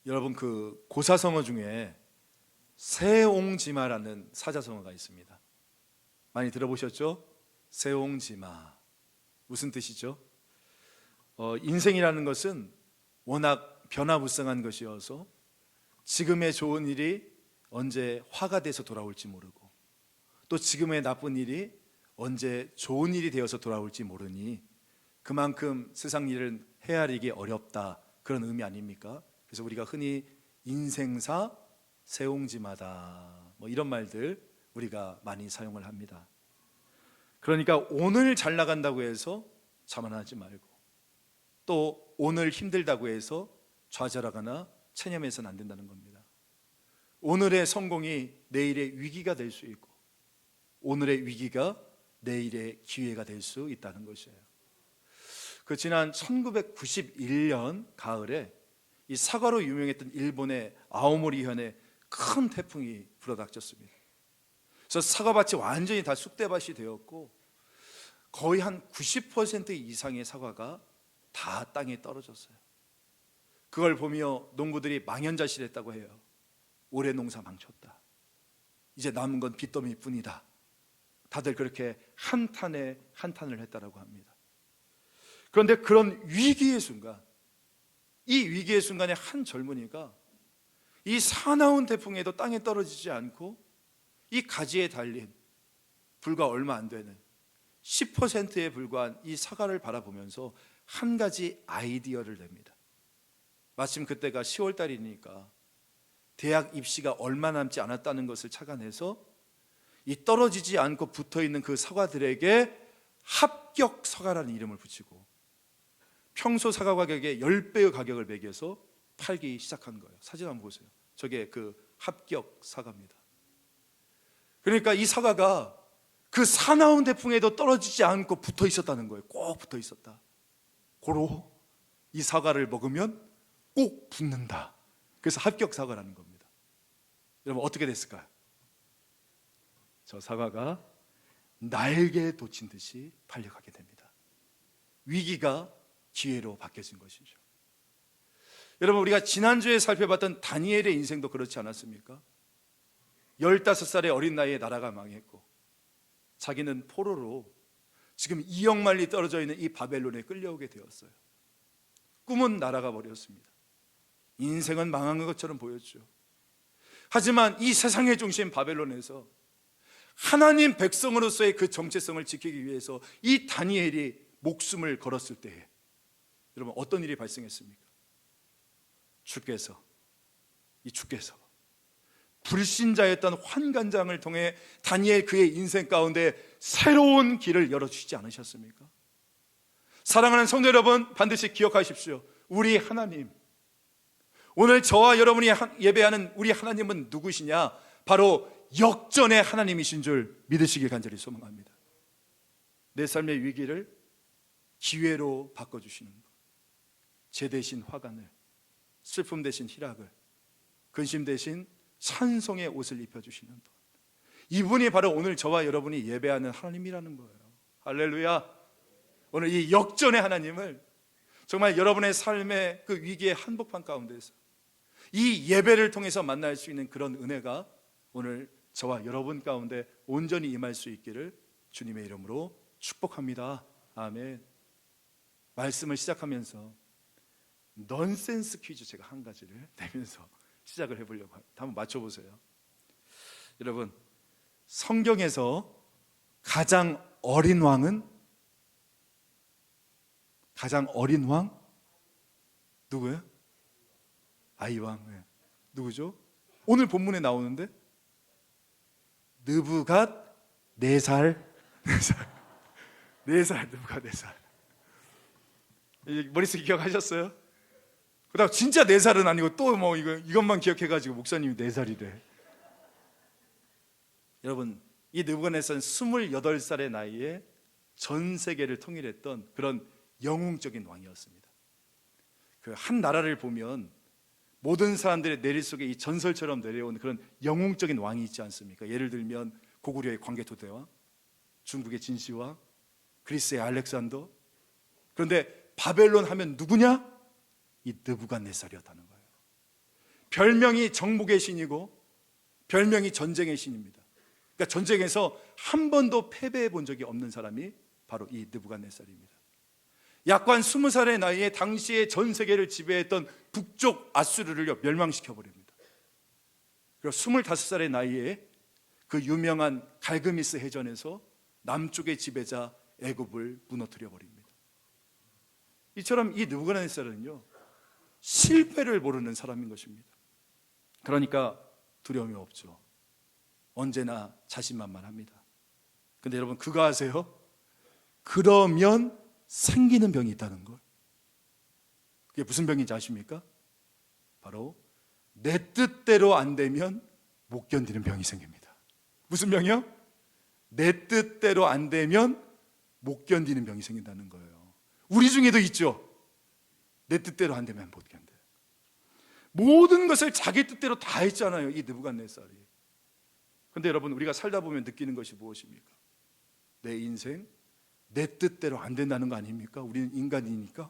여러분 그 고사성어 중에 세옹지마라는 사자성어가 있습니다. 많이 들어보셨죠? 세옹지마 무슨 뜻이죠? 인생이라는 것은 워낙 변화무쌍한 것이어서 지금의 좋은 일이 언제 화가 돼서 돌아올지 모르고 또 지금의 나쁜 일이 언제 좋은 일이 되어서 돌아올지 모르니 그만큼 세상 일은 헤아리기 어렵다, 그런 의미 아닙니까? 그래서 우리가 흔히 인생사 세옹지마다 뭐 이런 말들 우리가 많이 사용을 합니다. 그러니까 오늘 잘 나간다고 해서 자만하지 말고 또 오늘 힘들다고 해서 좌절하거나 체념해서는 안 된다는 겁니다. 오늘의 성공이 내일의 위기가 될 수 있고 오늘의 위기가 내일의 기회가 될 수 있다는 것이에요. 그 지난 1991년 가을에 이 사과로 유명했던 일본의 아오모리현에 큰 태풍이 불어닥쳤습니다. 그래서 사과밭이 완전히 다 쑥대밭이 되었고 거의 한 90% 이상의 사과가 다 땅에 떨어졌어요. 그걸 보며 농부들이 망연자실했다고 해요. 올해 농사 망쳤다. 이제 남은 건 빚더미뿐이다. 다들 그렇게 한탄을 했다라고 합니다. 그런데 그런 위기의 순간, 이 위기의 순간에 한 젊은이가 이 사나운 태풍에도 땅에 떨어지지 않고 이 가지에 달린 불과 얼마 안 되는 10%에 불과한 이 사과를 바라보면서 한 가지 아이디어를 냅니다. 마침 그때가 10월 달이니까 대학 입시가 얼마 남지 않았다는 것을 착안해서 이 떨어지지 않고 붙어있는 그 사과들에게 합격 사과라는 이름을 붙이고 평소 사과 가격의 10배의 가격을 매겨서 팔기 시작한 거예요. 사진 한번 보세요. 저게 그 합격 사과입니다. 그러니까 이 사과가 그 사나운 태풍에도 떨어지지 않고 붙어 있었다는 거예요. 꼭 붙어 있었다. 고로 이 사과를 먹으면 꼭 붙는다. 그래서 합격 사과라는 겁니다. 여러분 어떻게 됐을까요? 저 사과가 날개에 돋친 듯이 팔려가게 됩니다. 위기가 기회로 바뀌어진 것이죠. 여러분 우리가 지난주에 살펴봤던 다니엘의 인생도 그렇지 않았습니까? 15살의 어린 나이에 나라가 망했고 자기는 포로로 지금 2억 마일리 떨어져 있는 이 바벨론에 끌려오게 되었어요. 꿈은 날아가 버렸습니다. 인생은 망한 것처럼 보였죠. 하지만 이 세상의 중심 바벨론에서 하나님 백성으로서의 그 정체성을 지키기 위해서 이 다니엘이 목숨을 걸었을 때에 여러분 어떤 일이 발생했습니까? 주께서 불신자였던 환관장을 통해 다니엘 그의 인생 가운데 새로운 길을 열어주시지 않으셨습니까? 사랑하는 성도 여러분, 반드시 기억하십시오. 우리 하나님, 오늘 저와 여러분이 예배하는 우리 하나님은 누구시냐? 바로 역전의 하나님이신 줄 믿으시길 간절히 소망합니다. 내 삶의 위기를 기회로 바꿔주시는 것, 재 대신 화관을, 슬픔 대신 희락을, 근심 대신 찬송의 옷을 입혀주시는 분, 이분이 바로 오늘 저와 여러분이 예배하는 하나님이라는 거예요. 할렐루야. 오늘 이 역전의 하나님을 정말 여러분의 삶의 그 위기의 한복판 가운데서 이 예배를 통해서 만날 수 있는 그런 은혜가 오늘 저와 여러분 가운데 온전히 임할 수 있기를 주님의 이름으로 축복합니다. 아멘. 말씀을 시작하면서 넌센스 퀴즈 제가 한 가지를 내면서 시작을 해보려고 합니다. 한번 맞춰보세요. 여러분, 성경에서 가장 어린 왕은? 가장 어린 왕? 누구예요? 아이왕. 네. 누구죠? 오늘 본문에 나오는데 느부갓네살. 4살 느부갓네살. 머릿속에 기억하셨어요? 그다음 진짜 4살은 아니고 또 뭐 이것만 기억해가지고 목사님이 4살이래. 여러분 이 느부갓네살은 28살의 나이에 전 세계를 통일했던 그런 영웅적인 왕이었습니다. 그 한 나라를 보면 모든 사람들의 내리 속에 이 전설처럼 내려온 그런 영웅적인 왕이 있지 않습니까? 예를 들면 고구려의 광개토대왕, 중국의 진시황, 그리스의 알렉산더. 그런데 바벨론 하면 누구냐? 이 느부갓네살이었다는 거예요. 별명이 정복의 신이고 별명이 전쟁의 신입니다. 그러니까 전쟁에서 한 번도 패배해 본 적이 없는 사람이 바로 이 느부갓네살입니다. 약관 20살의 나이에 당시에 전 세계를 지배했던 북쪽 아수르를 멸망시켜 버립니다. 그리고 25살의 나이에 그 유명한 갈그미스 해전에서 남쪽의 지배자 애굽을 무너뜨려 버립니다. 이처럼 이 느부갓네살은요, 실패를 모르는 사람인 것입니다. 그러니까 두려움이 없죠. 언제나 자신만만합니다. 근데 여러분, 그거 아세요? 그러면 생기는 병이 있다는 걸. 그게 무슨 병인지 아십니까? 바로 내 뜻대로 안 되면 못 견디는 병이 생깁니다. 무슨 병이요? 내 뜻대로 안 되면 못 견디는 병이 생긴다는 거예요. 우리 중에도 있죠. 내 뜻대로 안 되면 못 견뎌요. 모든 것을 자기 뜻대로 다 했잖아요, 이 느부갓네살이. 근데 여러분, 우리가 살다 보면 느끼는 것이 무엇입니까? 내 인생 내 뜻대로 안 된다는 거 아닙니까? 우리는 인간이니까.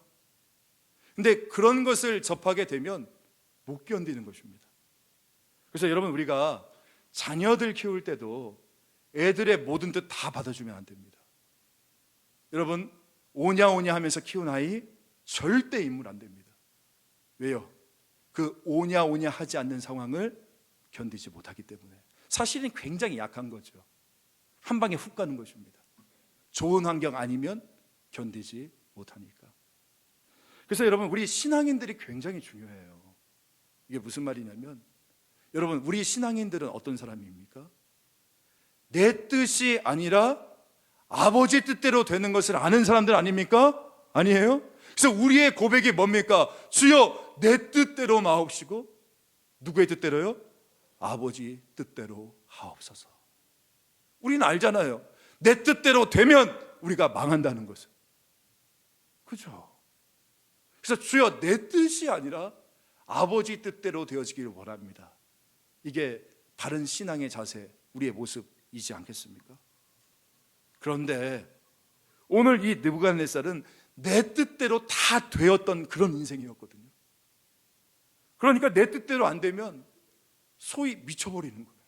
근데 그런 것을 접하게 되면 못 견디는 것입니다. 그래서 여러분, 우리가 자녀들 키울 때도 애들의 모든 뜻 다 받아주면 안 됩니다. 여러분, 오냐 오냐 하면서 키운 아이 절대 인물 안 됩니다. 왜요? 그 오냐 오냐 하지 않는 상황을 견디지 못하기 때문에. 사실은 굉장히 약한 거죠. 한 방에 훅 가는 것입니다. 좋은 환경 아니면 견디지 못하니까. 그래서 여러분, 우리 신앙인들이 굉장히 중요해요. 이게 무슨 말이냐면, 여러분, 우리 신앙인들은 어떤 사람입니까? 내 뜻이 아니라 아버지 뜻대로 되는 것을 아는 사람들 아닙니까? 아니에요? 그래서 우리의 고백이 뭡니까? 주여, 내 뜻대로 마옵시고, 누구의 뜻대로요? 아버지 뜻대로 하옵소서. 우리는 알잖아요. 내 뜻대로 되면 우리가 망한다는 것을. 그죠? 그래서 주여, 내 뜻이 아니라 아버지 뜻대로 되어지기를 원합니다. 이게 바른 신앙의 자세, 우리의 모습이지 않겠습니까? 그런데 오늘 이 느부갓네살은 내 뜻대로 다 되었던 그런 인생이었거든요. 그러니까 내 뜻대로 안 되면 소위 미쳐버리는 거예요.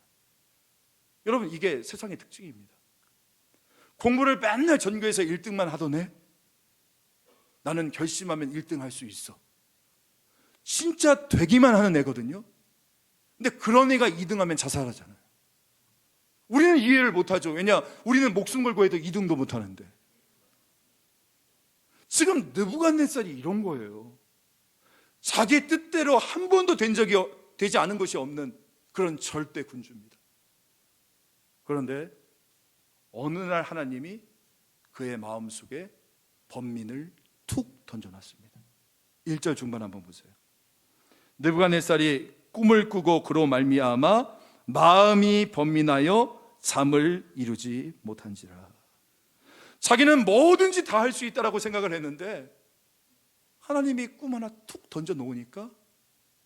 여러분, 이게 세상의 특징입니다. 공부를 맨날 전교에서 1등만 하던 애, 나는 결심하면 1등 할 수 있어. 진짜 되기만 하는 애거든요. 근데 그런 애가 2등 하면 자살하잖아요. 우리는 이해를 못하죠. 왜냐? 우리는 목숨 걸고 해도 2등도 못하는데. 지금 느부갓네살이 이런 거예요. 자기 뜻대로 한 번도 되지 않은 것이 없는 그런 절대 군주입니다. 그런데 어느 날 하나님이 그의 마음속에 번민을 툭 던져놨습니다. 1절 중반 한번 보세요. 느부갓네살이 꿈을 꾸고 그로 말미암아 마음이 번민하여 잠을 이루지 못한지라. 자기는 뭐든지 다 할 수 있다라고 생각을 했는데 하나님이 꿈 하나 툭 던져 놓으니까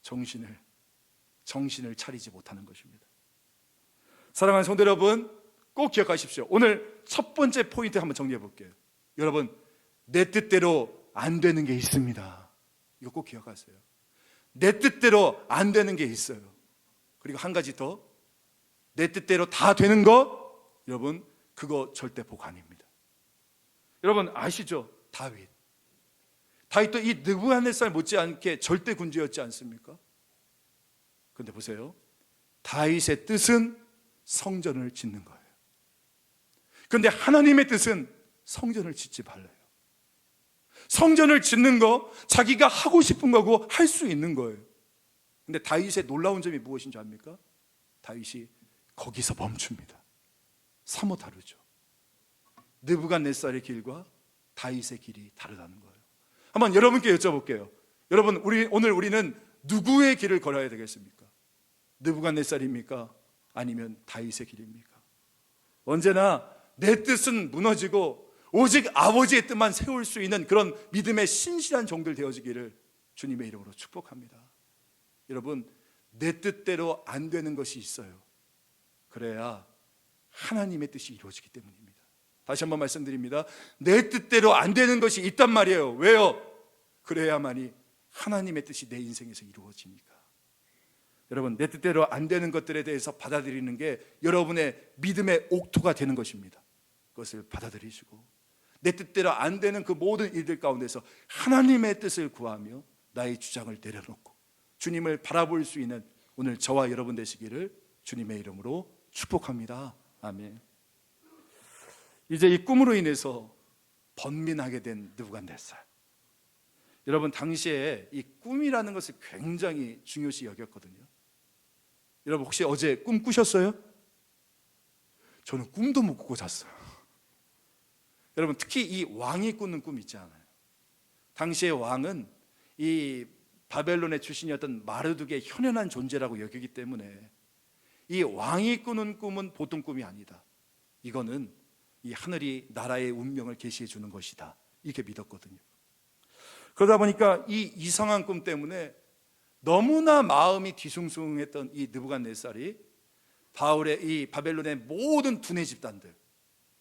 정신을 차리지 못하는 것입니다. 사랑하는 성도 여러분, 꼭 기억하십시오. 오늘 첫 번째 포인트 한번 정리해 볼게요. 여러분, 내 뜻대로 안 되는 게 있습니다. 이거 꼭 기억하세요. 내 뜻대로 안 되는 게 있어요. 그리고 한 가지 더, 내 뜻대로 다 되는 것, 여러분, 그거 절대 복 아닙니다. 여러분 아시죠? 다윗도 이 느부갓네살 못지않게 절대 군주였지 않습니까? 그런데 보세요, 다윗의 뜻은 성전을 짓는 거예요. 그런데 하나님의 뜻은 성전을 짓지 말래요. 성전을 짓는 거 자기가 하고 싶은 거고 할 수 있는 거예요. 근데 다윗의 놀라운 점이 무엇인 줄 압니까? 다윗이 거기서 멈춥니다. 사뭇 다르죠. 느부갓네살의 길과 다윗의 길이 다르다는 거예요. 한번 여러분께 여쭤볼게요. 여러분, 오늘 우리는 누구의 길을 걸어야 되겠습니까? 느부갓네살입니까? 아니면 다윗의 길입니까? 언제나 내 뜻은 무너지고 오직 아버지의 뜻만 세울 수 있는 그런 믿음의 신실한 종들 되어지기를 주님의 이름으로 축복합니다. 여러분, 내 뜻대로 안 되는 것이 있어요. 그래야 하나님의 뜻이 이루어지기 때문입니다. 다시 한번 말씀드립니다. 내 뜻대로 안 되는 것이 있단 말이에요. 왜요? 그래야만이 하나님의 뜻이 내 인생에서 이루어지니까. 여러분, 내 뜻대로 안 되는 것들에 대해서 받아들이는 게 여러분의 믿음의 옥토가 되는 것입니다. 그것을 받아들이시고 내 뜻대로 안 되는 그 모든 일들 가운데서 하나님의 뜻을 구하며 나의 주장을 내려놓고 주님을 바라볼 수 있는 오늘 저와 여러분 되시기를 주님의 이름으로 축복합니다. 아멘. 이제 이 꿈으로 인해서 번민하게 된 느부갓네살. 여러분, 당시에 이 꿈이라는 것을 굉장히 중요시 여겼거든요. 여러분, 혹시 어제 꿈 꾸셨어요? 저는 꿈도 못 꾸고 잤어요. 여러분, 특히 이 왕이 꾸는 꿈 있지 않아요? 당시의 왕은 이 바벨론의 출신이었던 마르둑의 현연한 존재라고 여기기 때문에 이 왕이 꾸는 꿈은 보통 꿈이 아니다. 이거는 이 하늘이 나라의 운명을 계시해 주는 것이다, 이렇게 믿었거든요. 그러다 보니까 이 이상한 꿈 때문에 너무나 마음이 뒤숭숭했던 이 느부갓네살이 바울의 이 바벨론의 모든 두뇌 집단들,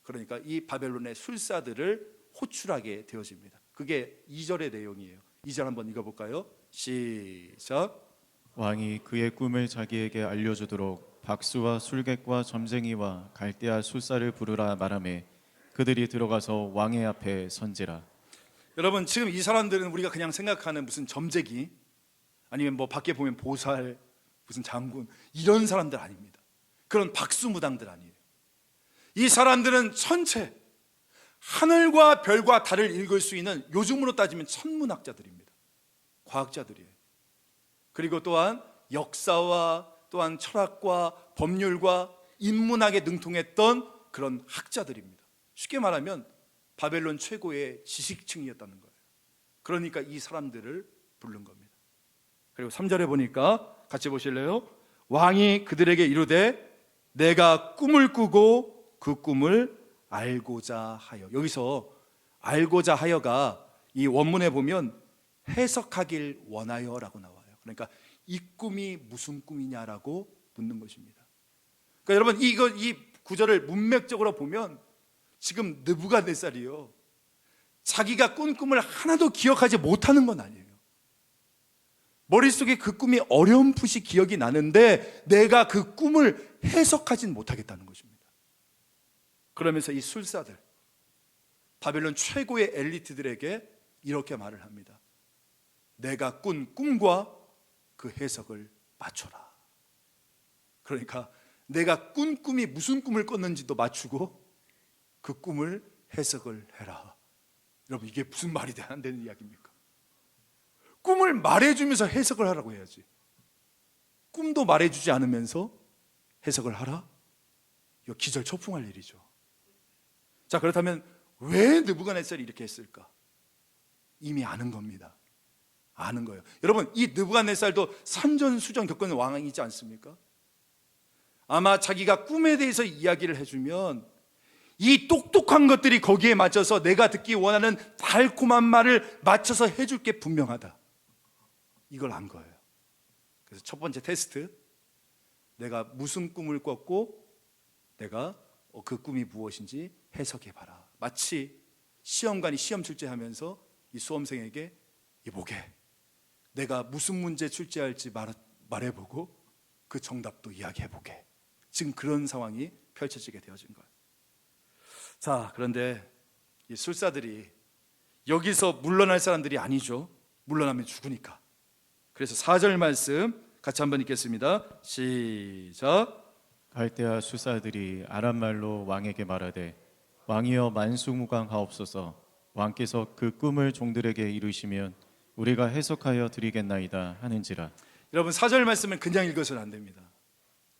그러니까 이 바벨론의 술사들을 호출하게 되어집니다. 그게 2절의 내용이에요. 2절 한번 읽어볼까요? 시작. 왕이 그의 꿈을 자기에게 알려주도록 박수와 술객과 점쟁이와 갈대아 술사를 부르라 말하매 그들이 들어가서 왕의 앞에 선지라. 여러분, 지금 이 사람들은 우리가 그냥 생각하는 무슨 점쟁이 아니면 뭐 밖에 보면 보살, 무슨 장군, 이런 사람들 아닙니다. 그런 박수무당들 아니에요. 이 사람들은 전체 하늘과 별과 달을 읽을 수 있는, 요즘으로 따지면 천문학자들입니다. 과학자들이에요. 그리고 또한 역사와 또한 철학과 법률과 인문학에 능통했던 그런 학자들입니다. 쉽게 말하면 바벨론 최고의 지식층이었다는 거예요. 그러니까 이 사람들을 부른 겁니다. 그리고 3절에 보니까 같이 보실래요? 왕이 그들에게 이르되 내가 꿈을 꾸고 그 꿈을 알고자 하여. 여기서 알고자 하여가 이 원문에 보면 해석하길 원하여라고 나와요. 그러니까 이 꿈이 무슨 꿈이냐라고 묻는 것입니다. 그러니까 여러분, 이 구절을 문맥적으로 보면 지금 느부갓네살이요, 자기가 꾼 꿈을 하나도 기억하지 못하는 건 아니에요. 머릿속에 그 꿈이 어렴풋이 기억이 나는데 내가 그 꿈을 해석하진 못하겠다는 것입니다. 그러면서 이 술사들, 바벨론 최고의 엘리트들에게 이렇게 말을 합니다. 내가 꾼 꿈과 그 해석을 맞춰라. 그러니까 내가 꾼 꿈이 무슨 꿈을 꿨는지도 맞추고 그 꿈을 해석을 해라. 여러분, 이게 무슨 말이 안 되는 이야기입니까? 꿈을 말해주면서 해석을 하라고 해야지, 꿈도 말해주지 않으면서 해석을 하라? 이거 기절초풍할 일이죠. 자, 그렇다면 왜 느부갓네살이 이렇게 했을까? 이미 아는 겁니다. 아는 거예요. 여러분, 이 느부갓네살도 산전수전 겪은 왕이지 않습니까? 아마 자기가 꿈에 대해서 이야기를 해주면 이 똑똑한 것들이 거기에 맞춰서 내가 듣기 원하는 달콤한 말을 맞춰서 해줄 게 분명하다, 이걸 안 거예요. 그래서 첫 번째 테스트, 내가 무슨 꿈을 꿨고 내가 그 꿈이 무엇인지 해석해봐라. 마치 시험관이 시험 출제하면서 이 수험생에게 이보게, 내가 무슨 문제 출제할지 말해보고 그 정답도 이야기해보게. 지금 그런 상황이 펼쳐지게 되어진 거예요. 자, 그런데 이 술사들이 여기서 물러날 사람들이 아니죠. 물러나면 죽으니까. 그래서 4절 말씀 같이 한번 읽겠습니다. 시작. 갈대아 술사들이 아람말로 왕에게 말하되 왕이여 만수무강하옵소서. 왕께서 그 꿈을 종들에게 이루시면 우리가 해석하여 드리겠나이다 하는지라. 여러분, 4절 말씀을 그냥 읽어서는 안 됩니다.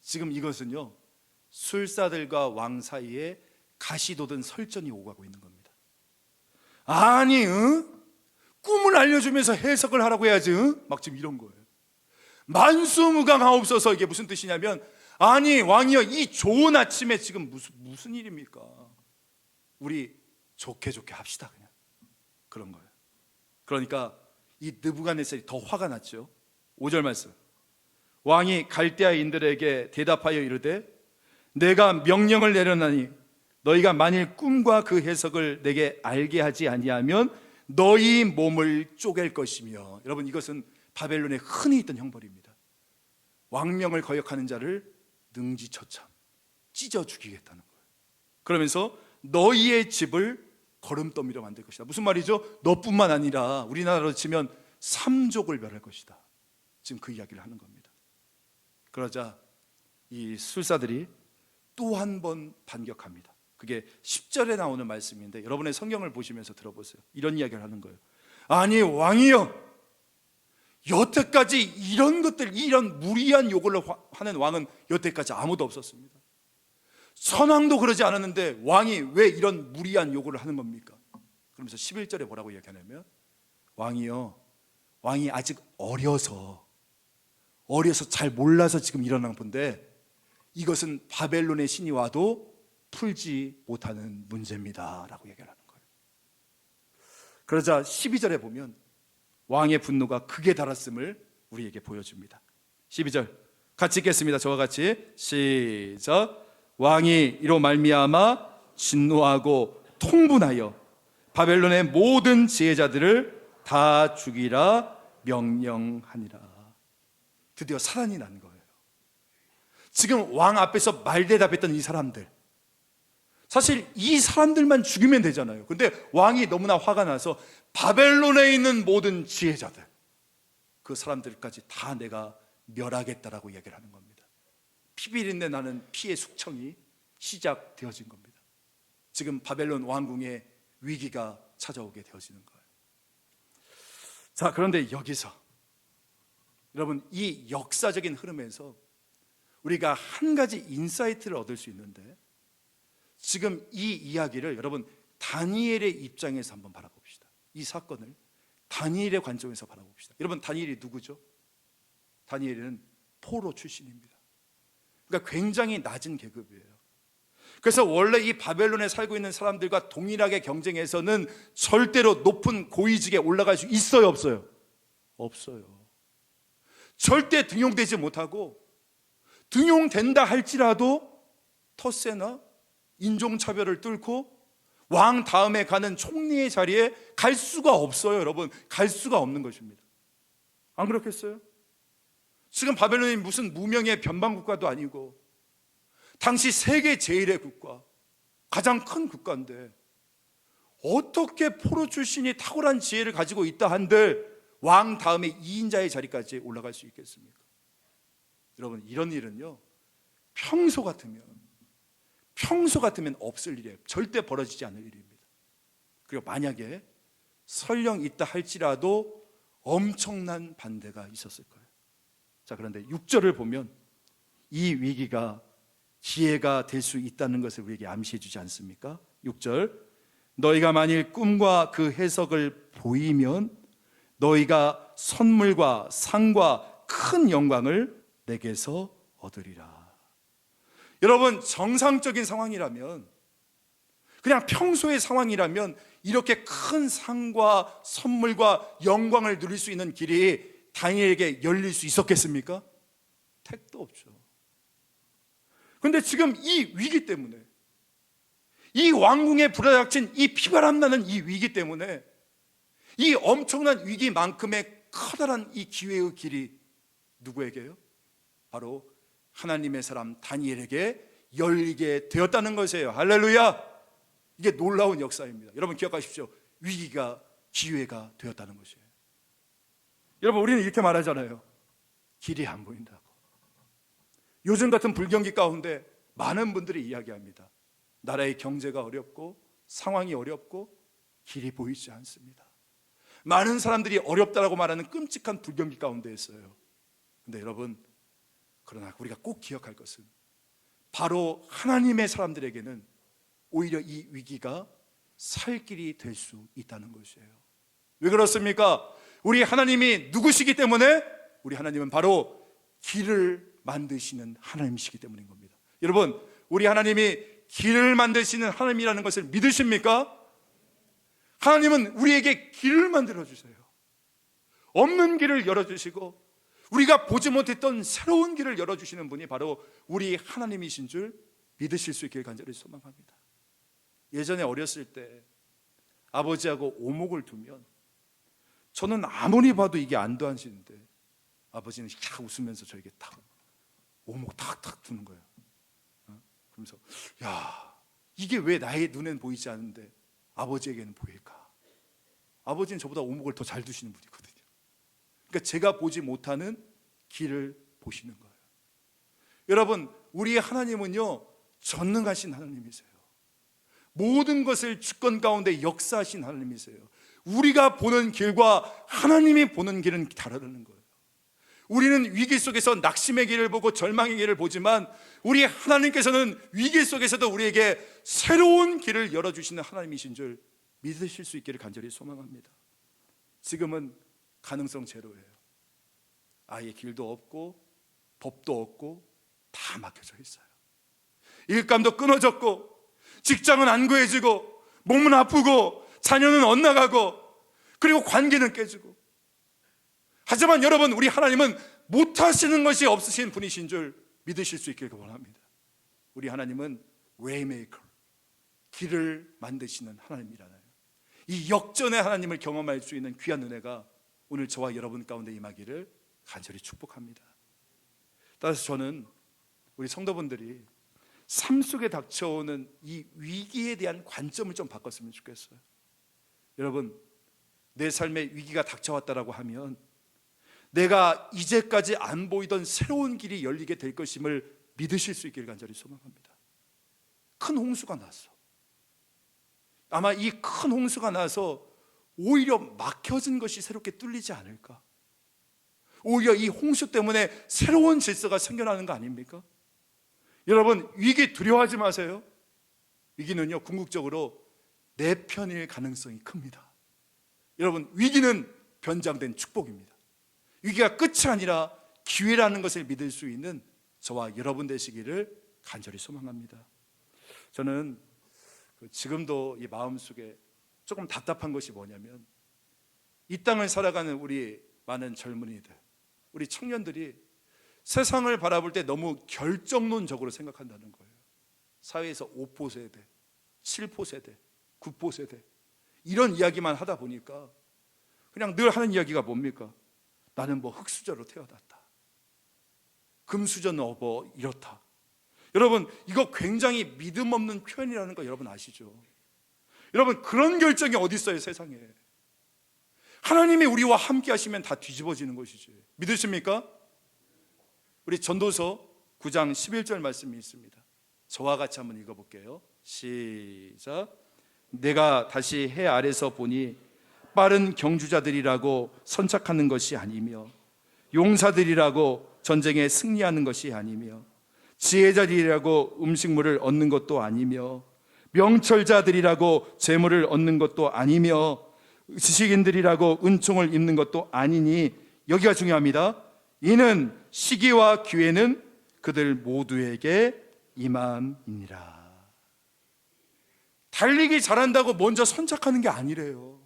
지금 이것은요, 술사들과 왕 사이에 가시돋은 설전이 오가고 있는 겁니다. 아니, 꿈을 알려주면서 해석을 하라고 해야지, 막 지금 이런 거예요. 만수무강하옵소서, 이게 무슨 뜻이냐면, 아니 왕이여, 이 좋은 아침에 지금 무슨 일입니까? 우리 좋게 합시다, 그냥. 그런 거예요. 그러니까 이 느부갓네살이 더 화가 났죠. 5절 말씀, 왕이 갈대아인들에게 대답하여 이르되 내가 명령을 내려나니 너희가 만일 꿈과 그 해석을 내게 알게 하지 아니하면 너희 몸을 쪼갤 것이며. 여러분, 이것은 바벨론에 흔히 있던 형벌입니다. 왕명을 거역하는 자를 능지처참 찢어 죽이겠다는 거예요. 그러면서 너희의 집을 거름더미로 만들 것이다. 무슨 말이죠? 너뿐만 아니라 우리나라로 치면 삼족을 멸할 것이다. 지금 그 이야기를 하는 겁니다. 그러자 이 술사들이 또 한 번 반격합니다. 그게 10절에 나오는 말씀인데 여러분의 성경을 보시면서 들어보세요. 이런 이야기를 하는 거예요. 아니 왕이여, 여태까지 이런 것들, 이런 무리한 요구를 하는 왕은 여태까지 아무도 없었습니다. 선왕도 그러지 않았는데 왕이 왜 이런 무리한 요구를 하는 겁니까? 그러면서 11절에 뭐라고 이야기하냐면, 왕이요, 왕이 아직 어려서 잘 몰라서 지금 일어난 건데 이것은 바벨론의 신이 와도 풀지 못하는 문제입니다 라고 얘기를 하는 거예요. 그러자 12절에 보면 왕의 분노가 극에 달았음을 우리에게 보여줍니다. 12절 같이 읽겠습니다. 저와 같이 시작. 왕이 이로 말미암아 진노하고 통분하여 바벨론의 모든 지혜자들을 다 죽이라 명령하니라. 드디어 사단이 난 거예요. 지금 왕 앞에서 말대답했던 이 사람들, 사실 이 사람들만 죽이면 되잖아요. 근데 왕이 너무나 화가 나서 바벨론에 있는 모든 지혜자들, 그 사람들까지 다 내가 멸하겠다라고 얘기를 하는 겁니다. 피비린내 나는 피의 숙청이 시작되어진 겁니다. 지금 바벨론 왕궁에 위기가 찾아오게 되어지는 거예요. 자, 그런데 여기서 여러분, 이 역사적인 흐름에서 우리가 한 가지 인사이트를 얻을 수 있는데, 지금 이 이야기를 여러분 다니엘의 입장에서 한번 바라봅시다. 이 사건을 다니엘의 관점에서 바라봅시다. 여러분, 다니엘이 누구죠? 다니엘은 포로 출신입니다. 그러니까 굉장히 낮은 계급이에요. 그래서 원래 이 바벨론에 살고 있는 사람들과 동일하게 경쟁해서는 절대로 높은 고위직에 올라갈 수 있어요, 없어요? 없어요. 절대 등용되지 못하고, 등용된다 할지라도 텃세나 인종차별을 뚫고 왕 다음에 가는 총리의 자리에 갈 수가 없어요. 여러분, 갈 수가 없는 것입니다. 안 그렇겠어요? 지금 바벨론이 무슨 무명의 변방국가도 아니고 당시 세계 제1의 국가, 가장 큰 국가인데 어떻게 포로 출신이 탁월한 지혜를 가지고 있다 한들 왕 다음에 2인자의 자리까지 올라갈 수 있겠습니까? 여러분, 이런 일은요, 평소 같으면 없을 일이에요. 절대 벌어지지 않을 일입니다. 그리고 만약에 설령 있다 할지라도 엄청난 반대가 있었을 거예요. 자, 그런데 6절을 보면 이 위기가 기회가 될 수 있다는 것을 우리에게 암시해 주지 않습니까? 6절, 너희가 만일 꿈과 그 해석을 보이면 너희가 선물과 상과 큰 영광을 내게서 얻으리라. 여러분, 정상적인 상황이라면, 그냥 평소의 상황이라면 이렇게 큰 상과 선물과 영광을 누릴 수 있는 길이 다니엘에게 열릴 수 있었겠습니까? 택도 없죠. 그런데 지금 이 위기 때문에, 이 왕궁에 불어닥친 이 피바람 나는 이 위기 때문에, 이 엄청난 위기만큼의 커다란 이 기회의 길이 누구에게요? 바로 하나님의 사람 다니엘에게 열리게 되었다는 것이에요. 할렐루야! 이게 놀라운 역사입니다. 여러분 기억하십시오. 위기가 기회가 되었다는 것이에요. 여러분, 우리는 이렇게 말하잖아요. 길이 안 보인다고. 요즘 같은 불경기 가운데 많은 분들이 이야기합니다. 나라의 경제가 어렵고 상황이 어렵고 길이 보이지 않습니다. 많은 사람들이 어렵다라고 말하는 끔찍한 불경기 가운데 있어요. 근데 여러분, 그러나 우리가 꼭 기억할 것은 바로 하나님의 사람들에게는 오히려 이 위기가 살 길이 될 수 있다는 것이에요. 왜 그렇습니까? 우리 하나님이 누구시기 때문에? 우리 하나님은 바로 길을 만드시는 하나님이시기 때문인 겁니다. 여러분, 우리 하나님이 길을 만드시는 하나님이라는 것을 믿으십니까? 하나님은 우리에게 길을 만들어주세요. 없는 길을 열어주시고 우리가 보지 못했던 새로운 길을 열어주시는 분이 바로 우리 하나님이신 줄 믿으실 수 있길 간절히 소망합니다. 예전에 어렸을 때 아버지하고 오목을 두면 저는 아무리 봐도 이게 안 도와지는데 아버지는 캬 웃으면서 저에게 탁 오목 탁탁 두는 거예요. 그러면서 야, 이게 왜 나의 눈엔 보이지 않는데 아버지에게는 보일까? 아버지는 저보다 오목을 더 잘 두시는 분이거든요. 그러니까 제가 보지 못하는 길을 보시는 거예요. 여러분, 우리의 하나님은요, 전능하신 하나님이세요. 모든 것을 주권 가운데 역사하신 하나님이세요. 우리가 보는 길과 하나님이 보는 길은 다르다는 거예요. 우리는 위기 속에서 낙심의 길을 보고 절망의 길을 보지만 우리 하나님께서는 위기 속에서도 우리에게 새로운 길을 열어주시는 하나님이신 줄 믿으실 수 있기를 간절히 소망합니다. 지금은 가능성 제로예요. 아예 길도 없고 법도 없고 다 막혀져 있어요. 일감도 끊어졌고 직장은 안 구해지고 몸은 아프고 자녀는 엇나가고 그리고 관계는 깨지고. 하지만 여러분, 우리 하나님은 못하시는 것이 없으신 분이신 줄 믿으실 수 있기를 원합니다. 우리 하나님은 웨이메이커, 길을 만드시는 하나님이잖아요. 이 역전의 하나님을 경험할 수 있는 귀한 은혜가 오늘 저와 여러분 가운데 임하기를 간절히 축복합니다. 따라서 저는 우리 성도분들이 삶 속에 닥쳐오는 이 위기에 대한 관점을 좀 바꿨으면 좋겠어요. 여러분, 내 삶에 위기가 닥쳐왔다라고 하면 내가 이제까지 안 보이던 새로운 길이 열리게 될 것임을 믿으실 수 있기를 간절히 소망합니다. 큰 홍수가 났어. 아마 이 큰 홍수가 나서 오히려 막혀진 것이 새롭게 뚫리지 않을까? 오히려 이 홍수 때문에 새로운 질서가 생겨나는 거 아닙니까? 여러분, 위기 두려워하지 마세요. 위기는요, 궁극적으로 내 편일 가능성이 큽니다. 여러분, 위기는 변장된 축복입니다. 위기가 끝이 아니라 기회라는 것을 믿을 수 있는 저와 여러분 되시기를 간절히 소망합니다. 저는 지금도 이 마음속에 조금 답답한 것이 뭐냐면, 이 땅을 살아가는 우리 많은 젊은이들, 우리 청년들이 세상을 바라볼 때 너무 결정론적으로 생각한다는 거예요. 사회에서 5포 세대, 7포 세대, 9포 세대 이런 이야기만 하다 보니까 그냥 늘 하는 이야기가 뭡니까? 나는 뭐 흙수저로 태어났다, 금수저 넣어 이렇다. 여러분, 이거 굉장히 믿음 없는 표현이라는 거 여러분 아시죠? 여러분, 그런 결정이 어디 있어요, 세상에. 하나님이 우리와 함께 하시면 다 뒤집어지는 것이지. 믿으십니까? 우리 전도서 9장 11절 말씀이 있습니다. 저와 같이 한번 읽어볼게요. 시작. 내가 다시 해 아래서 보니 빠른 경주자들이라고 선착하는 것이 아니며 용사들이라고 전쟁에 승리하는 것이 아니며 지혜자들이라고 음식물을 얻는 것도 아니며 명철자들이라고 재물을 얻는 것도 아니며 지식인들이라고 은총을 입는 것도 아니니, 여기가 중요합니다. 이는 시기와 기회는 그들 모두에게 임함이니라. 달리기 잘한다고 먼저 선착하는 게 아니래요.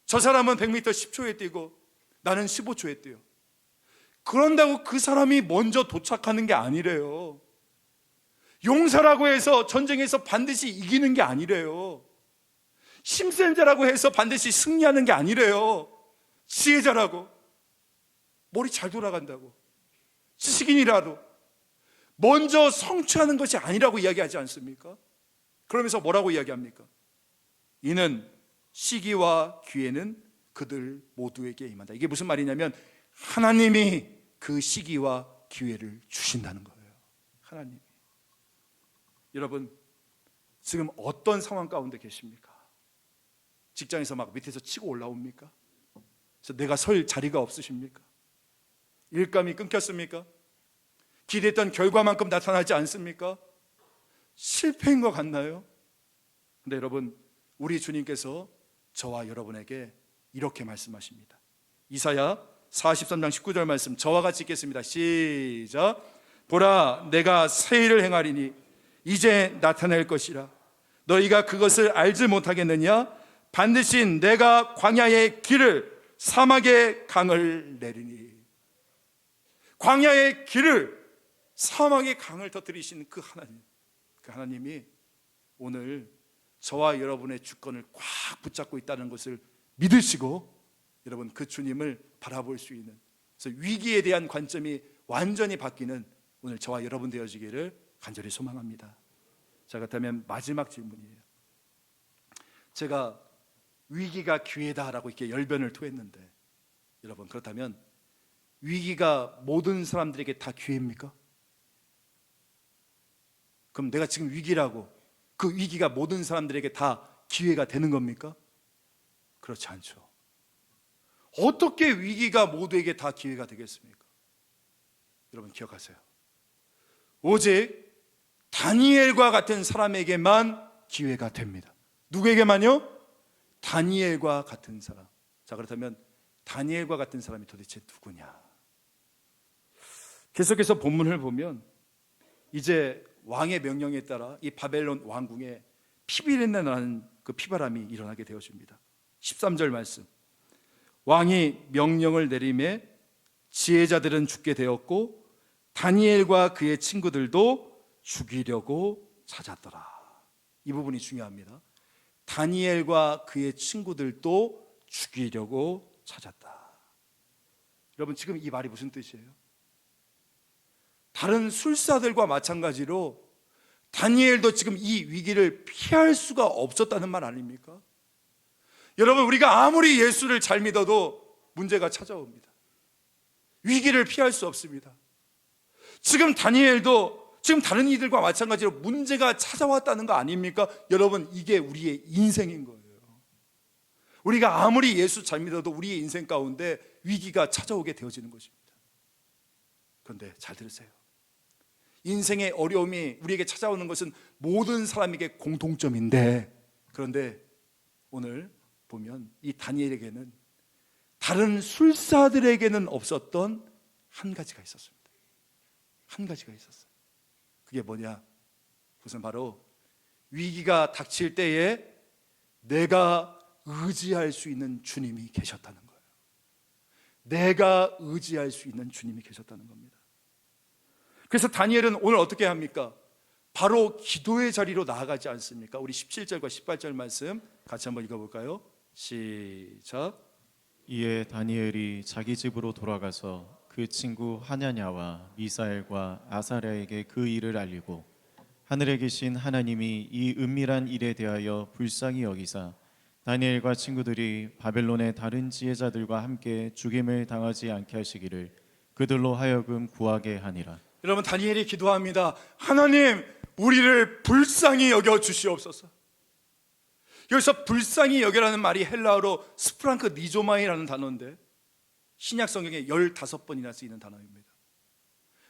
저 사람은 100m 10초에 뛰고 나는 15초에 뛰어. 그런다고 그 사람이 먼저 도착하는 게 아니래요. 용사라고 해서 전쟁에서 반드시 이기는 게 아니래요. 힘센 자라고 해서 반드시 승리하는 게 아니래요. 지혜자라고, 머리 잘 돌아간다고, 지식인이라도 먼저 성취하는 것이 아니라고 이야기하지 않습니까? 그러면서 뭐라고 이야기합니까? 이는 시기와 기회는 그들 모두에게 임한다. 이게 무슨 말이냐면 하나님이 그 시기와 기회를 주신다는 거예요. 하나님이. 여러분, 지금 어떤 상황 가운데 계십니까? 직장에서 막 밑에서 치고 올라옵니까? 그래서 내가 설 자리가 없으십니까? 일감이 끊겼습니까? 기대했던 결과만큼 나타나지 않습니까? 실패인 것 같나요? 근데 여러분, 우리 주님께서 저와 여러분에게 이렇게 말씀하십니다. 이사야 43장 19절 말씀 저와 같이 읽겠습니다. 시작. 보라, 내가 새 일을 행하리니 이제 나타낼 것이라. 너희가 그것을 알지 못하겠느냐? 반드시 내가 광야의 길을, 사막의 강을 내리니. 광야의 길을, 사막의 강을 터뜨리신 그 하나님, 그 하나님이 오늘 저와 여러분의 주권을 꽉 붙잡고 있다는 것을 믿으시고, 여러분 그 주님을 바라볼 수 있는, 그래서 위기에 대한 관점이 완전히 바뀌는 오늘 저와 여러분 되어지기를 간절히 소망합니다. 자, 그렇다면 마지막 질문이에요. 제가 위기가 기회다라고 이렇게 열변을 토했는데, 여러분, 그렇다면 위기가 모든 사람들에게 다 기회입니까? 그럼 내가 지금 위기라고 그 위기가 모든 사람들에게 다 기회가 되는 겁니까? 그렇지 않죠. 어떻게 위기가 모두에게 다 기회가 되겠습니까? 여러분 기억하세요. 오직 다니엘과 같은 사람에게만 기회가 됩니다. 누구에게만요? 다니엘과 같은 사람. 자, 그렇다면 다니엘과 같은 사람이 도대체 누구냐? 계속해서 본문을 보면 이제 왕의 명령에 따라 이 바벨론 왕궁에 피비린내나는 그 피바람이 일어나게 되어집니다. 13절 말씀. 왕이 명령을 내림에 지혜자들은 죽게 되었고 다니엘과 그의 친구들도 죽이려고 찾았더라. 이 부분이 중요합니다. 다니엘과 그의 친구들도 죽이려고 찾았다. 여러분 지금 이 말이 무슨 뜻이에요? 다른 술사들과 마찬가지로 다니엘도 지금 이 위기를 피할 수가 없었다는 말 아닙니까? 여러분 우리가 아무리 예수를 잘 믿어도 문제가 찾아옵니다. 위기를 피할 수 없습니다. 지금 다니엘도 지금 다른 이들과 마찬가지로 문제가 찾아왔다는 거 아닙니까? 여러분 이게 우리의 인생인 거예요. 우리가 아무리 예수 잘 믿어도 우리의 인생 가운데 위기가 찾아오게 되어지는 것입니다. 그런데 잘 들으세요. 인생의 어려움이 우리에게 찾아오는 것은 모든 사람에게 공통점인데, 그런데 오늘 보면 이 다니엘에게는 다른 술사들에게는 없었던 한 가지가 있었습니다. 한 가지가 있었어요. 그게 뭐냐? 그것은 바로 위기가 닥칠 때에 내가 의지할 수 있는 주님이 계셨다는 거예요. 내가 의지할 수 있는 주님이 계셨다는 겁니다. 그래서 다니엘은 오늘 어떻게 합니까? 바로 기도의 자리로 나아가지 않습니까? 우리 17절과 18절 말씀 같이 한번 읽어볼까요? 시작. 이에 다니엘이 자기 집으로 돌아가서 그 친구 하냐냐와 미사엘과 아사랴에게 그 일을 알리고 하늘에 계신 하나님이 이 은밀한 일에 대하여 불쌍히 여기사 다니엘과 친구들이 바벨론의 다른 지혜자들과 함께 죽임을 당하지 않게 하시기를 그들로 하여금 구하게 하니라. 여러분 다니엘이 기도합니다. 하나님 우리를 불쌍히 여겨 주시옵소서. 여기서 불쌍히 여겨라는 말이 헬라어로 스프랑크 니조마이라는 단어인데 신약 성경에 15번이나 쓰이는 단어입니다.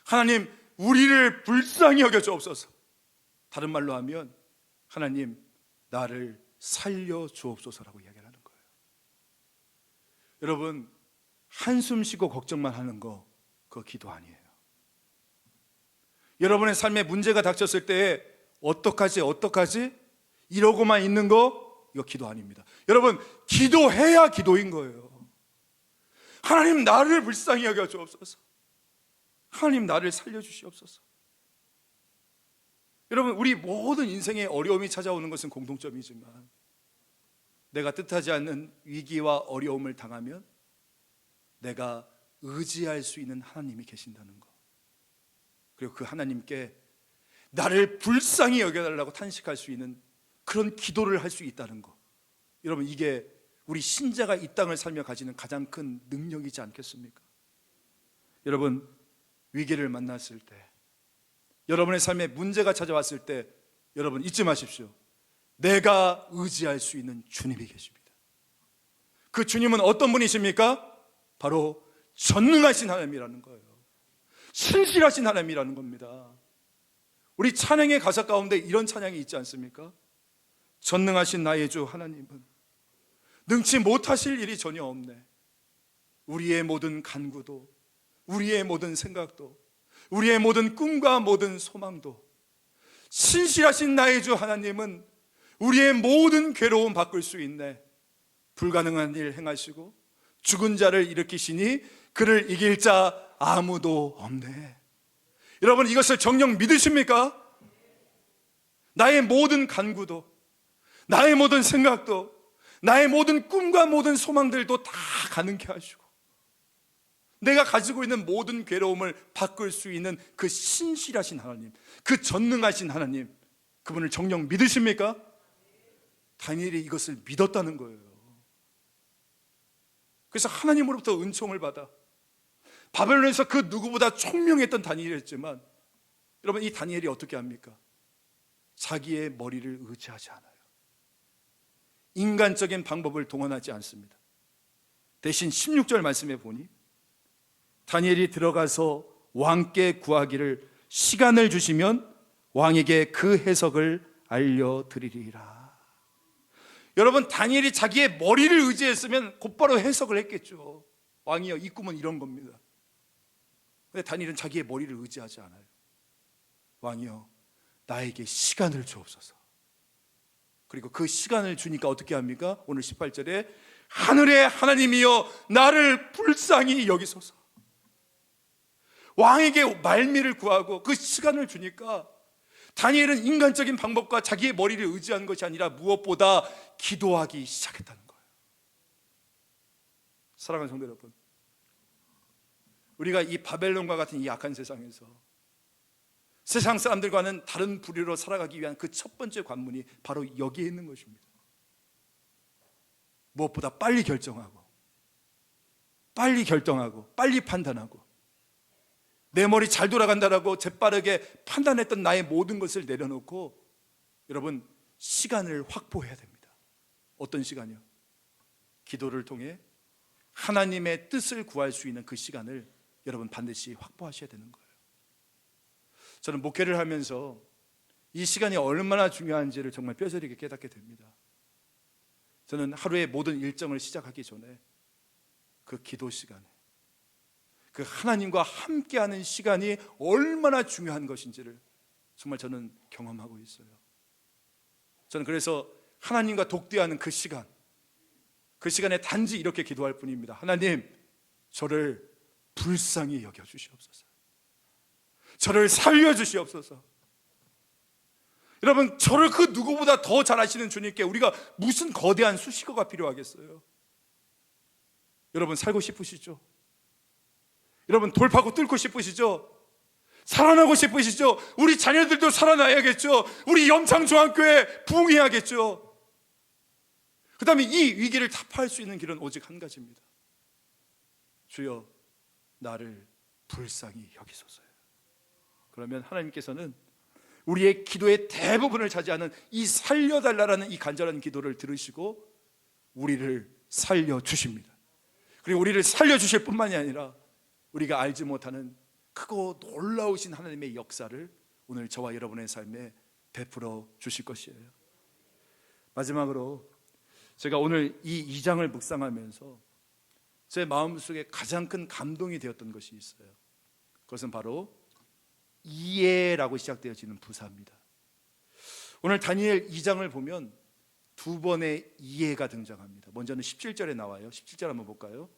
하나님 우리를 불쌍히 여겨 주옵소서. 다른 말로 하면 하나님 나를 살려 주옵소서라고 이야기하는 거예요. 여러분 한숨 쉬고 걱정만 하는 거 그거 기도 아니에요. 여러분의 삶에 문제가 닥쳤을 때 어떡하지 이러고만 있는 거 이거 기도 아닙니다. 여러분 기도해야 기도인 거예요. 하나님 나를 불쌍히 여겨 주옵소서. 하나님 나를 살려 주시옵소서. 여러분 우리 모든 인생에 어려움이 찾아오는 것은 공통점이지만 내가 뜻하지 않는 위기와 어려움을 당하면 내가 의지할 수 있는 하나님이 계신다는 것, 그리고 그 하나님께 나를 불쌍히 여겨달라고 탄식할 수 있는 그런 기도를 할 수 있다는 것, 여러분 이게 우리 신자가 이 땅을 살며 가지는 가장 큰 능력이지 않겠습니까? 여러분 위기를 만났을 때, 여러분의 삶에 문제가 찾아왔을 때 여러분 잊지 마십시오. 내가 의지할 수 있는 주님이 계십니다. 그 주님은 어떤 분이십니까? 바로 전능하신 하나님이라는 거예요. 신실하신 하나님이라는 겁니다. 우리 찬양의 가사 가운데 이런 찬양이 있지 않습니까? 전능하신 나의 주 하나님은 능치 못하실 일이 전혀 없네. 우리의 모든 간구도, 우리의 모든 생각도, 우리의 모든 꿈과 모든 소망도 신실하신 나의 주 하나님은 우리의 모든 괴로움 바꿀 수 있네. 불가능한 일 행하시고 죽은 자를 일으키시니 그를 이길 자 아무도 없네. 여러분 이것을 정녕 믿으십니까? 나의 모든 간구도, 나의 모든 생각도, 나의 모든 꿈과 모든 소망들도 다 가능케 하시고 내가 가지고 있는 모든 괴로움을 바꿀 수 있는 그 신실하신 하나님, 그 전능하신 하나님, 그분을 정녕 믿으십니까? 다니엘이 이것을 믿었다는 거예요. 그래서 하나님으로부터 은총을 받아 바벨론에서 그 누구보다 총명했던 다니엘이었지만, 여러분, 이 다니엘이 어떻게 합니까? 자기의 머리를 의지하지 않아요. 인간적인 방법을 동원하지 않습니다. 대신 16절 말씀에 보니 다니엘이 들어가서 왕께 구하기를 시간을 주시면 왕에게 그 해석을 알려드리리라. 여러분, 다니엘이 자기의 머리를 의지했으면 곧바로 해석을 했겠죠. 왕이여, 이 꿈은 이런 겁니다. 근데 다니엘은 자기의 머리를 의지하지 않아요. 왕이여, 나에게 시간을 주옵소서. 그리고 그 시간을 주니까 어떻게 합니까? 오늘 18절에 하늘의 하나님이여 나를 불쌍히 여기소서. 왕에게 말미를 구하고 그 시간을 주니까 다니엘은 인간적인 방법과 자기의 머리를 의지한 것이 아니라 무엇보다 기도하기 시작했다는 거예요. 사랑하는 성도 여러분, 우리가 이 바벨론과 같은 이 악한 세상에서 세상 사람들과는 다른 부류로 살아가기 위한 그 첫 번째 관문이 바로 여기에 있는 것입니다. 무엇보다 빨리 결정하고 빨리 판단하고 내 머리 잘 돌아간다라고 재빠르게 판단했던 나의 모든 것을 내려놓고, 여러분, 시간을 확보해야 됩니다. 어떤 시간이요? 기도를 통해 하나님의 뜻을 구할 수 있는 그 시간을 여러분 반드시 확보하셔야 되는 거예요. 저는 목회를 하면서 이 시간이 얼마나 중요한지를 정말 뼈저리게 깨닫게 됩니다. 저는 하루의 모든 일정을 시작하기 전에 그 기도 시간에, 그 하나님과 함께하는 시간이 얼마나 중요한 것인지를 정말 저는 경험하고 있어요. 저는 그래서 하나님과 독대하는 그 시간에 단지 이렇게 기도할 뿐입니다. 하나님, 저를 불쌍히 여겨주시옵소서. 저를 살려주시옵소서. 여러분, 저를 그 누구보다 더 잘 아시는 주님께 우리가 무슨 거대한 수식어가 필요하겠어요? 여러분, 살고 싶으시죠? 여러분, 돌파구 뚫고 싶으시죠? 살아나고 싶으시죠? 우리 자녀들도 살아나야겠죠? 우리 염창중앙교회 부흥해야겠죠? 그 다음에 이 위기를 타파할 수 있는 길은 오직 한 가지입니다. 주여, 나를 불쌍히 여기소서요. 그러면 하나님께서는 우리의 기도의 대부분을 차지하는 이 살려달라는 이 간절한 기도를 들으시고 우리를 살려주십니다. 그리고 우리를 살려주실 뿐만이 아니라 우리가 알지 못하는 크고 놀라우신 하나님의 역사를 오늘 저와 여러분의 삶에 베풀어 주실 것이에요. 마지막으로 제가 오늘 이 2장을 묵상하면서 제 마음속에 가장 큰 감동이 되었던 것이 있어요. 그것은 바로 이해라고 시작되어지는 부사입니다. 오늘 다니엘 2장을 보면 두 번의 이해가 등장합니다. 먼저는 17절에 나와요. 17절 한번 볼까요?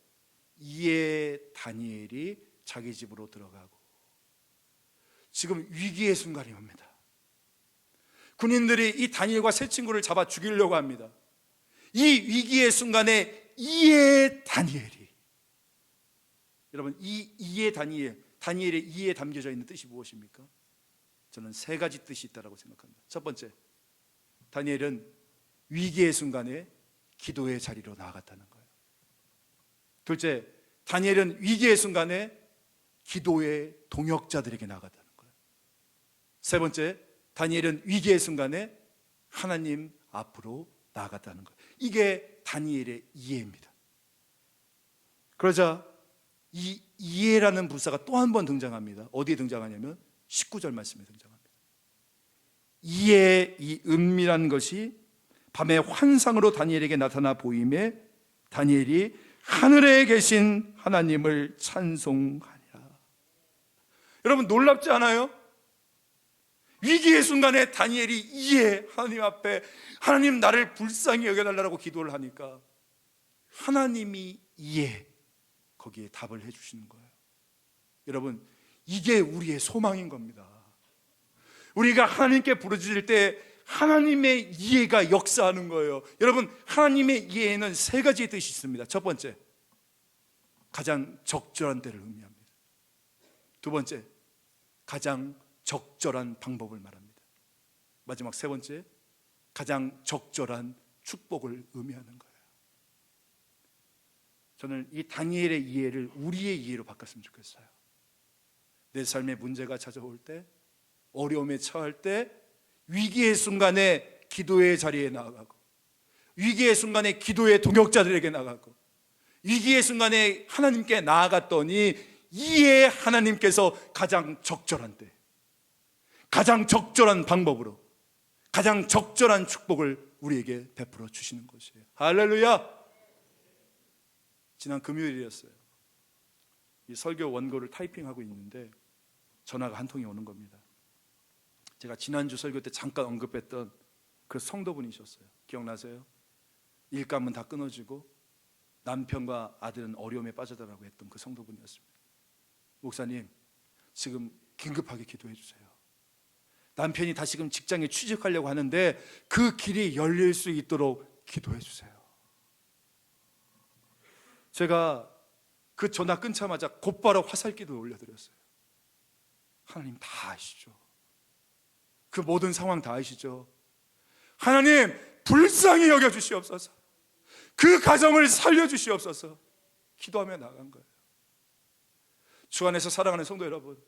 이에 다니엘이 자기 집으로 들어가고. 지금 위기의 순간이 옵니다. 군인들이 이 다니엘과 세 친구를 잡아 죽이려고 합니다. 이 위기의 순간에 이에 다니엘이, 여러분, 이 이에 다니엘의 이에 담겨져 있는 뜻이 무엇입니까? 저는 세 가지 뜻이 있다고 생각합니다. 첫 번째, 다니엘은 위기의 순간에 기도의 자리로 나아갔다는 거예요. 둘째, 다니엘은 위기의 순간에 기도의 동역자들에게 나아갔다는 거예요. 세 번째, 다니엘은 위기의 순간에 하나님 앞으로 나아갔다는 거예요. 이게 다니엘의 이해입니다. 그러자 이 이해라는 부사가 또 한 번 등장합니다. 어디에 등장하냐면 19절 말씀에 등장합니다. 이에 이 은밀한 것이 밤의 환상으로 다니엘에게 나타나 보임에 다니엘이 하늘에 계신 하나님을 찬송하니라. 여러분, 놀랍지 않아요? 위기의 순간에 다니엘이 이에 하나님 앞에, 하나님 나를 불쌍히 여겨달라고 기도를 하니까 하나님이 이에 거기에 답을 해주시는 거예요. 여러분, 이게 우리의 소망인 겁니다. 우리가 하나님께 부르짖을 때 하나님의 이해가 역사하는 거예요. 여러분, 하나님의 이해에는 세 가지의 뜻이 있습니다. 첫 번째, 가장 적절한 때를 의미합니다. 두 번째, 가장 적절한 방법을 말합니다. 마지막 세 번째, 가장 적절한 축복을 의미하는 거예요. 저는 이 다니엘의 이해를 우리의 이해로 바꿨으면 좋겠어요. 내 삶에 문제가 찾아올 때, 어려움에 처할 때, 위기의 순간에 기도의 자리에 나아가고, 위기의 순간에 기도의 동역자들에게 나가고, 위기의 순간에 하나님께 나아갔더니 이에 하나님께서 가장 적절한 때, 가장 적절한 방법으로 가장 적절한 축복을 우리에게 베풀어 주시는 것이에요. 할렐루야. 지난 금요일이었어요. 이 설교 원고를 타이핑하고 있는데 전화가 한 통이 오는 겁니다. 제가 지난주 설교 때 잠깐 언급했던 그 성도분이셨어요. 기억나세요? 일감은 다 끊어지고 남편과 아들은 어려움에 빠져들라고 했던 그 성도분이었습니다. 목사님, 지금 긴급하게 기도해 주세요. 남편이 다시금 직장에 취직하려고 하는데 그 길이 열릴 수 있도록 기도해 주세요. 제가 그 전화 끊자마자 곧바로 화살기도를 올려드렸어요. 하나님 다 아시죠? 그 모든 상황 다 아시죠? 하나님 불쌍히 여겨주시옵소서. 그 가정을 살려주시옵소서. 기도하며 나간 거예요. 주 안에서 사랑하는 성도 여러분,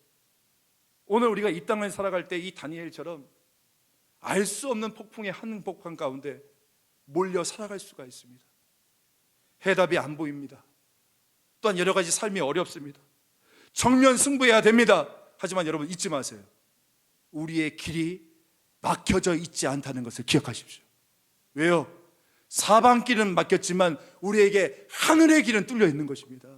오늘 우리가 이 땅을 살아갈 때 이 다니엘처럼 알 수 없는 폭풍의 한복판 가운데 몰려 살아갈 수가 있습니다. 해답이 안 보입니다. 또한 여러 가지 삶이 어렵습니다. 정면 승부해야 됩니다. 하지만 여러분 잊지 마세요. 우리의 길이 막혀져 있지 않다는 것을 기억하십시오. 왜요? 사방길은 막혔지만 우리에게 하늘의 길은 뚫려 있는 것입니다.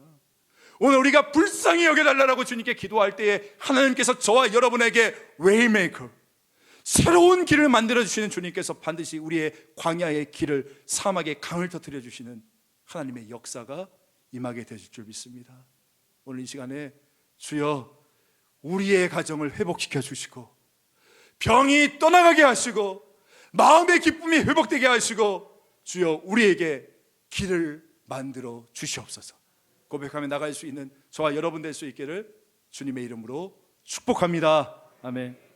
오늘 우리가 불쌍히 여겨달라고 주님께 기도할 때에 하나님께서 저와 여러분에게 웨이메이커, 새로운 길을 만들어주시는 주님께서 반드시 우리의 광야의 길을, 사막의 강을 터뜨려 주시는 하나님의 역사가 임하게 되실 줄 믿습니다. 오늘 이 시간에 주여 우리의 가정을 회복시켜 주시고, 병이 떠나가게 하시고, 마음의 기쁨이 회복되게 하시고, 주여 우리에게 길을 만들어 주시옵소서. 고백하며 나갈 수 있는 저와 여러분 될 수 있기를 주님의 이름으로 축복합니다. 아멘.